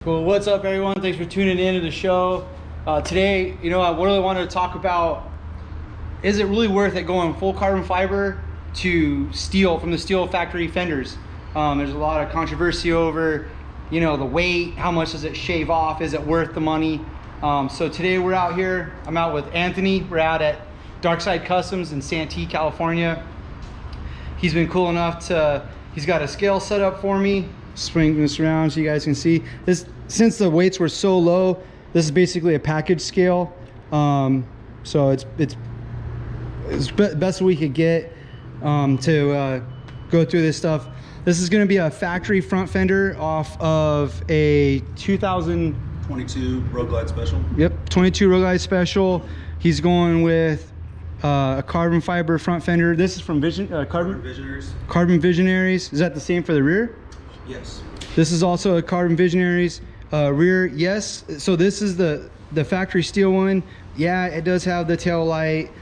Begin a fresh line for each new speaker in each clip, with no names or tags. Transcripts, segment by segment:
Cool. What's up, everyone? Thanks for tuning in to the show. Today, I really wanted to talk about, is it really worth it going full carbon fiber to steel from the steel factory fenders? There's a lot of controversy over, the weight, how much does it shave off? Is it worth the money? So today we're out here. I'm out with Anthony. We're out at Darkside Customs in Santee, California. He's been cool enough he's got a scale set up for me. Swing this around so you guys can see this. Since the weights were so low, this is basically a package scale, so it's best we could get to go through this stuff. This is going to be a factory front fender off of a 2022
Road Glide Special.
Yep, 22 Road Glide Special. He's going with a carbon fiber front fender. This is from Carbon
Visionaries.
Carbon Visionaries. Is that the same for the rear?
Yes.
This is also a Carbon Visionaries rear. Yes. So this is the factory steel one. Yeah, it does have the tail light,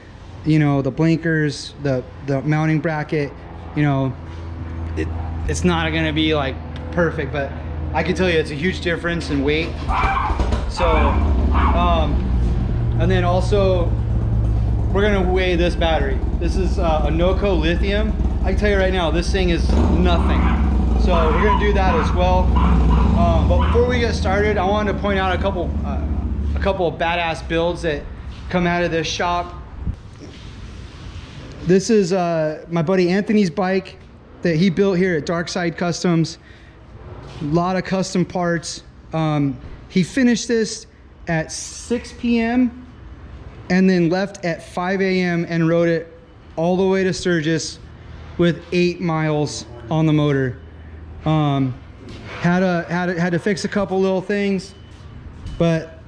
the blinkers, the mounting bracket. It's not going to be like perfect, but I can tell you it's a huge difference in weight. So, and then also we're going to weigh this battery. This is a NOCO lithium. I can tell you right now, this thing is nothing. So we're gonna do that as well. But before we get started, I wanted to point out a couple of badass builds that come out of this shop. This is my buddy Anthony's bike that he built here at Darkside Customs. A lot of custom parts. He finished this at 6 p.m. and then left at 5 a.m. and rode it all the way to Sturgis with 8 miles on the motor. Had to fix a couple little things, but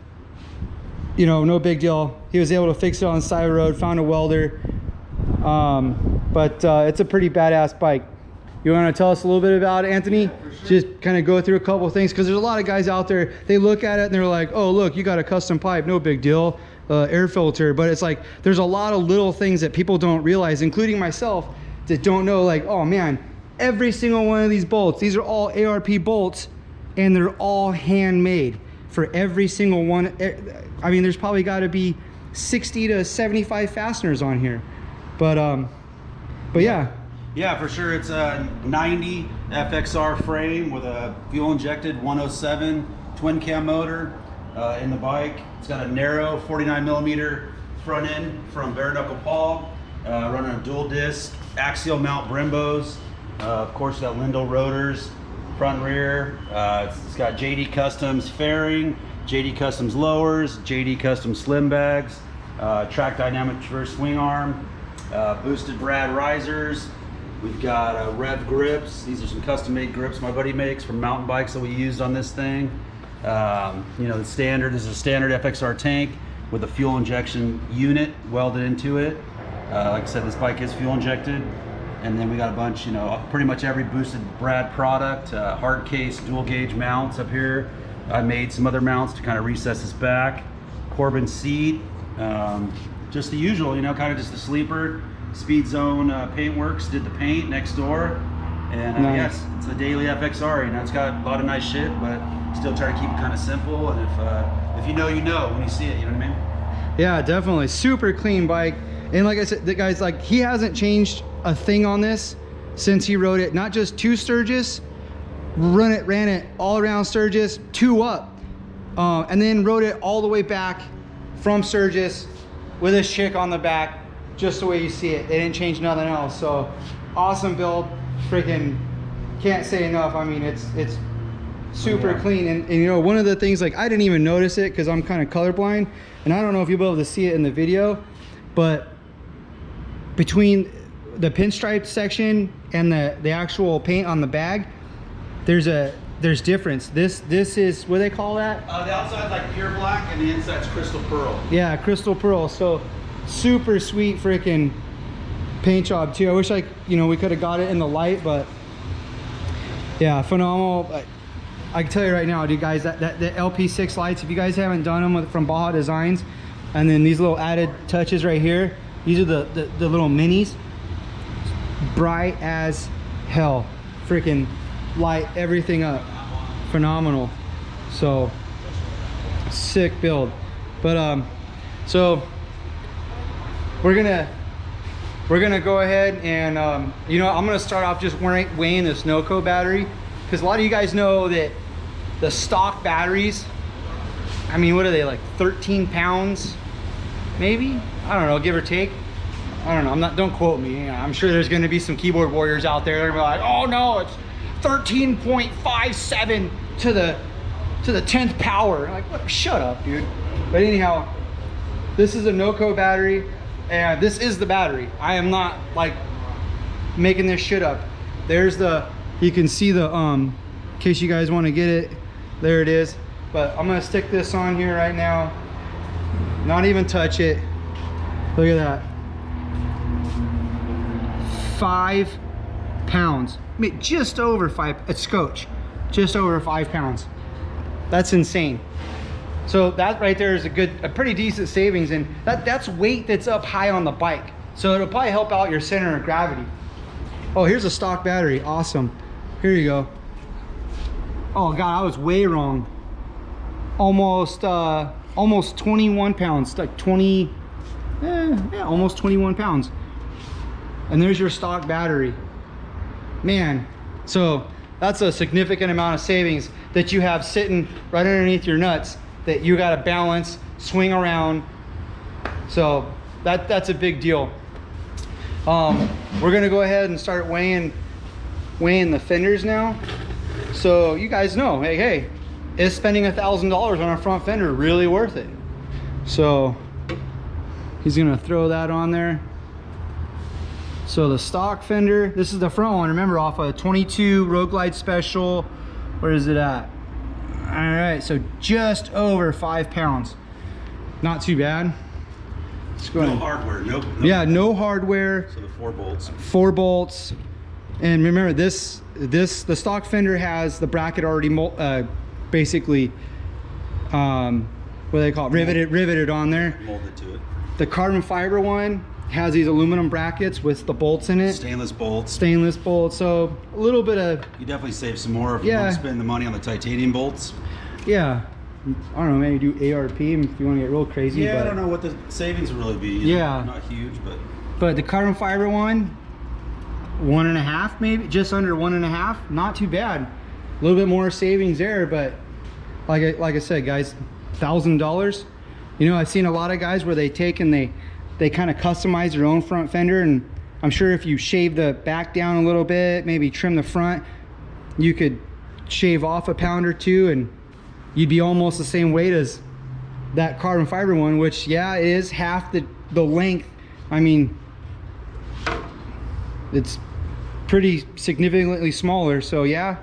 no big deal. He was able to fix it on the side of the road, found a welder. But it's a pretty badass bike. You want to tell us a little bit about it, Anthony?
Yeah, for sure.
Just kind of go through a couple of things, because there's a lot of guys out there, they look at it and they're like, oh look, you got a custom pipe, no big deal, air filter. But it's like there's a lot of little things that people don't realize, including myself, that don't know, like, oh man, every single one of these bolts, these are all ARP bolts, and they're all handmade for every single one. I mean, there's probably got to be 60 to 75 fasteners on here, but yeah.
Yeah, for sure. It's a 90 FXR frame with a fuel injected 107 twin cam motor in the bike. It's got a narrow 49 millimeter front end from bare knuckle pawl, running a dual disc axial mount Brembos. Of course, it's got Lindell rotors, front and rear. It's got JD Customs fairing, JD Customs lowers, JD Customs slim bags, track dynamic traverse swing arm, boosted Brad risers. We've got Rev grips. These are some custom made grips my buddy makes from mountain bikes that we used on this thing. The standard is a standard FXR tank with a fuel injection unit welded into it. Like I said, this bike is fuel injected. And then we got a bunch, pretty much every boosted Brad product, hard case, dual gauge mounts up here. I made some other mounts to kind of recess this back. Corbin seat, just the usual, kind of just the sleeper. Speed Zone Paintworks did the paint next door. And
nice.
Yes, it's a daily FXR, it's got a lot of nice shit, but still try to keep it kind of simple. And if you know when you see it, you know what I mean?
Yeah, definitely. Super clean bike. And like I said, the guy's like, he hasn't changed a thing on this since he rode it, not just to Sturgis, ran it all around Sturgis, 2 up, and then rode it all the way back from Sturgis with this chick on the back, just the way you see it. They didn't change nothing else. So awesome build. Freaking can't say enough. I mean, it's super clean. And one of the things, like, I didn't even notice it because I'm kind of colorblind, and I don't know if you'll be able to see it in the video, but between the pinstripe section and the actual paint on the bag, there's difference. This is, what do they call that?
The outside's like pure black and the inside's crystal pearl.
Yeah, crystal pearl. So super sweet freaking paint job too. I wish we could have got it in the light, but yeah, phenomenal. I can tell you right now, dude, guys, that the LP6 lights, if you guys haven't done them from Baja Designs, and then these little added touches right here, these are the little minis, bright as hell, freaking light everything up, phenomenal. So sick build. But so we're gonna go ahead and you know, I'm gonna start off just weighing this NOCO battery, because a lot of you guys know that the stock batteries, I mean, what are they, like 13 pounds maybe? I don't know, give or take. I don't know, don't quote me. I'm sure there's gonna be some keyboard warriors out there. They're gonna be like, oh no, it's 13.57 to the 10th power. I'm like, what? Shut up, dude. But anyhow, this is a NOCO battery, and this is the battery. I am not like making this shit up. There's the, you can see the in case you guys want to get it, there it is. But I'm gonna stick this on here right now, not even touch it. Look at that, 5 pounds. I mean, just over 5, it's Scotch, just over 5 pounds. That's insane. So that right there is a pretty decent savings, and that's weight that's up high on the bike. So it'll probably help out your center of gravity. Oh, here's a stock battery, awesome. Here you go. Oh God, I was way wrong. Almost 21 pounds, like 20, yeah, almost 21 pounds. And there's your stock battery. Man, so that's a significant amount of savings that you have sitting right underneath your nuts that you got to balance, swing around. So that's a big deal. We're gonna go ahead and start weighing the fenders now. So you guys know, hey, is spending $1,000 on a front fender really worth it? So he's gonna throw that on there. So the stock fender, this is the front one, remember, off a 22 Road Glide Special. Where is it at? All right, so just over 5 pounds. Not too bad. Let's go ahead.
No hardware, nope.
Yeah, no hardware.
So the 4 bolts.
4 bolts. And remember, the stock fender has the bracket already basically, what do they call it? Riveted on there.
Molded to it.
The carbon fiber one has these aluminum brackets with the bolts in it.
Stainless bolts.
Stainless bolts. So a little bit of,
You definitely save some more if you want to spend the money on the titanium bolts.
yeah. I don't know, maybe do ARP if you want to get real crazy.
Yeah,
but
I don't know what the savings will really be.
Yeah.
Not huge, but.
But the carbon fiber one, 1.5 maybe, just under 1.5. Not too bad. A little bit more savings there, but like I said, guys, $1,000. You know, I've seen a lot of guys where they take and they kind of customize their own front fender, and I'm sure if you shave the back down a little bit, maybe trim the front, you could shave off a pound or two and you'd be almost the same weight as that carbon fiber one, which, yeah, it is half the length. I mean, it's pretty significantly smaller, so yeah,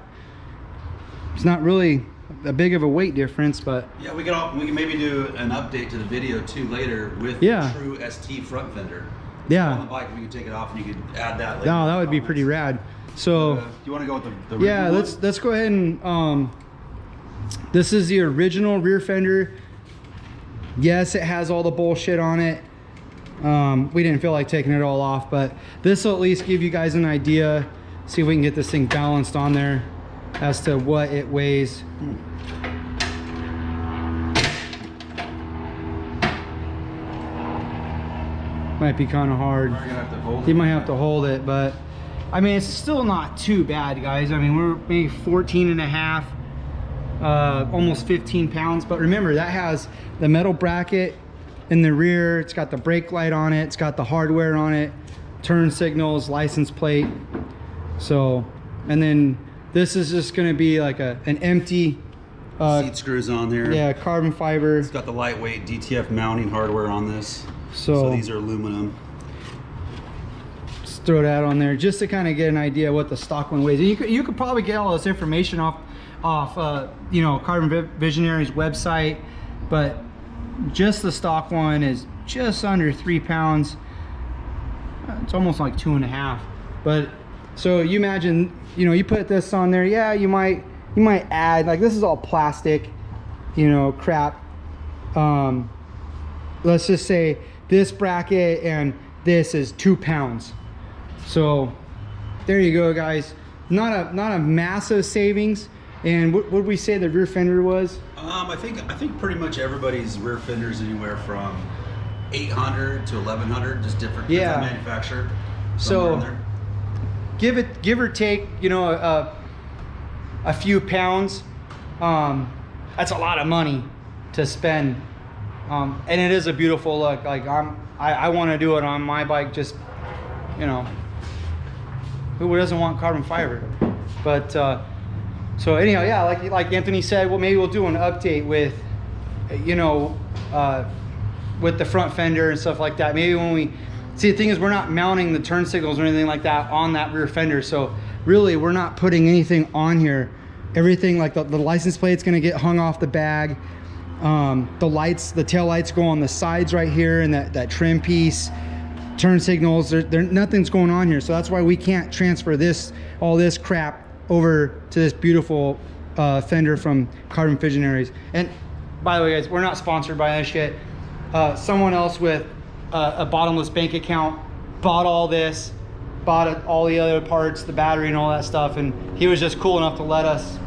it's not really a big of a weight difference. But
yeah, we can maybe do an update to the video too later with
Yeah.
the true ST front fender.
Yeah.
On the bike, we can take it off and you could add that later.
no, that would be pretty rad. So
do you want to go with the
yeah,
original
let's go ahead and this is the original rear fender. Yes, it has all the bullshit on it. We didn't feel like taking it all off, but this will at least give you guys an idea. See if we can get this thing balanced on there as to what it weighs. Might be kind of hard.
You're gonna have to hold
You
it.
might have to hold it, but I mean, it's still not too bad, guys. I mean, we're maybe 14.5, almost 15 pounds. But remember, that has the metal bracket in the rear. It's got the brake light on it. It's got the hardware on it, turn signals, license plate. So, and then this is just going to be like an empty
seat screws on there.
yeah, carbon fiber.
It's got the lightweight DTF mounting hardware on this.
So
these are aluminum.
just throw that on there just to kind of get an idea what the stock one weighs. And you could probably get all this information off you know, Carbon Visionary's website, but just the stock one is just under 3 pounds. It's almost like 2.5. But so you imagine, you know, you put this on there, yeah, you might add, like, this is all plastic, you know, crap. Let's just say this bracket and this is 2 pounds. So there you go, guys. Not a massive savings, And what would we say the rear fender was?
I think pretty much everybody's rear fender's anywhere from 800 to 1100, just different.
Yeah.
Different manufacturer.
So give or take, you know, a few pounds. That's a lot of money to spend, and it is a beautiful look. Like I want to do it on my bike. Just, you know, who doesn't want carbon fiber? But so anyhow, yeah, like Anthony said, well, maybe we'll do an update with, you know, with the front fender and stuff like that. Maybe when we see, the thing is, we're not mounting the turn signals or anything like that on that rear fender, so really we're not putting anything on here. Everything, like the license plate's gonna get hung off the bag. The lights, the tail lights go on the sides right here, and that trim piece. Turn signals, nothing's going on here, so that's why we can't transfer all this crap over to this beautiful fender from Carbon Visionaries. And by the way, guys, we're not sponsored by this shit. Someone else with a bottomless bank account bought all this, bought all the other parts, the battery and all that stuff, and he was just cool enough to let us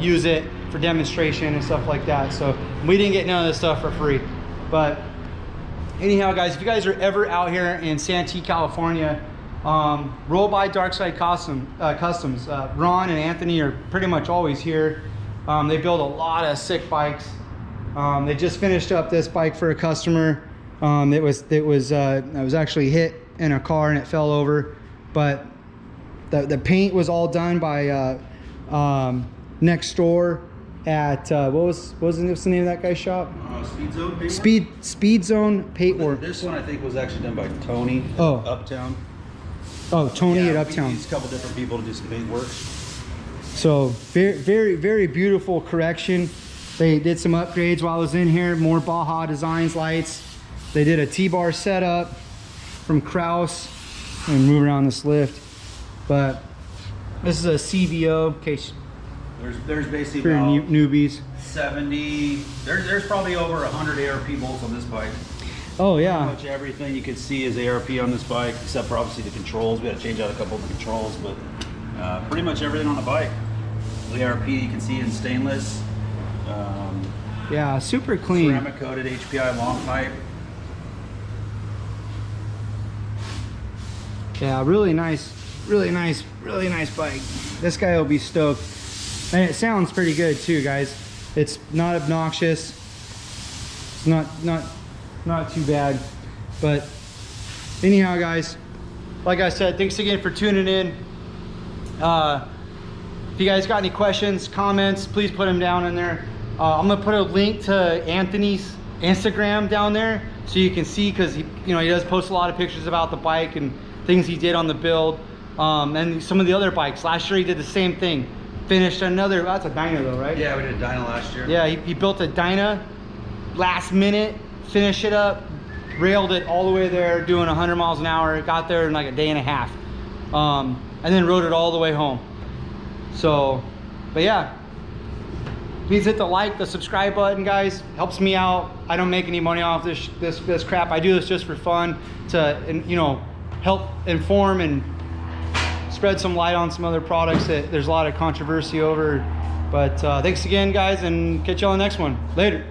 use it for demonstration and stuff like that. So we didn't get none of this stuff for free. But anyhow, guys, if you guys are ever out here in Santee, California, roll by Darkside Customs. Ron and Anthony are pretty much always here. They build a lot of sick bikes. They just finished up this bike for a customer. I was actually hit in a car and it fell over, but the paint was all done by next door at what was the name of that guy's shop?
Speed Zone Paint.
Speed Zone Paint Work.
This one I think was actually done by Tony.
Oh.
Uptown.
Oh, Tony at
We
Uptown.
used a couple different people to do some paint work.
So very beautiful correction. They did some upgrades while I was in here. More Baja Designs lights. They did a T-bar setup from Kraus. And move around this lift, but this is a CVO. In case
There's basically
for
about
newbies.
70. There's probably over 100 ARP bolts on this bike.
Oh yeah.
Pretty much everything you can see is ARP on this bike, except for obviously the controls. We had to change out a couple of the controls, but pretty much everything on the bike. The ARP you can see in stainless.
Yeah, super clean.
Ceramic coated HPI long pipe.
Yeah, really nice bike. This guy will be stoked. And it sounds pretty good too, guys. It's not obnoxious. It's not too bad. But anyhow, guys, like I said, thanks again for tuning in. If you guys got any questions, comments, please put them down in there. I'm gonna put a link to Anthony's Instagram down there so you can see, because he does post a lot of pictures about the bike and things he did on the build, and some of the other bikes. Last year he did the same thing. Finished another, that's a Dyna though, right?
Yeah, we did a Dyna last year.
Yeah, he built a Dyna last minute, finished it up, railed it all the way there, doing 100 miles an hour. Got there in like a day and a half, and then rode it all the way home. So, but yeah, please hit the like, the subscribe button, guys. Helps me out. I don't make any money off this crap. I do this just for fun, to help inform and spread some light on some other products that there's a lot of controversy over. But thanks again, guys, and catch you on the next one. Later.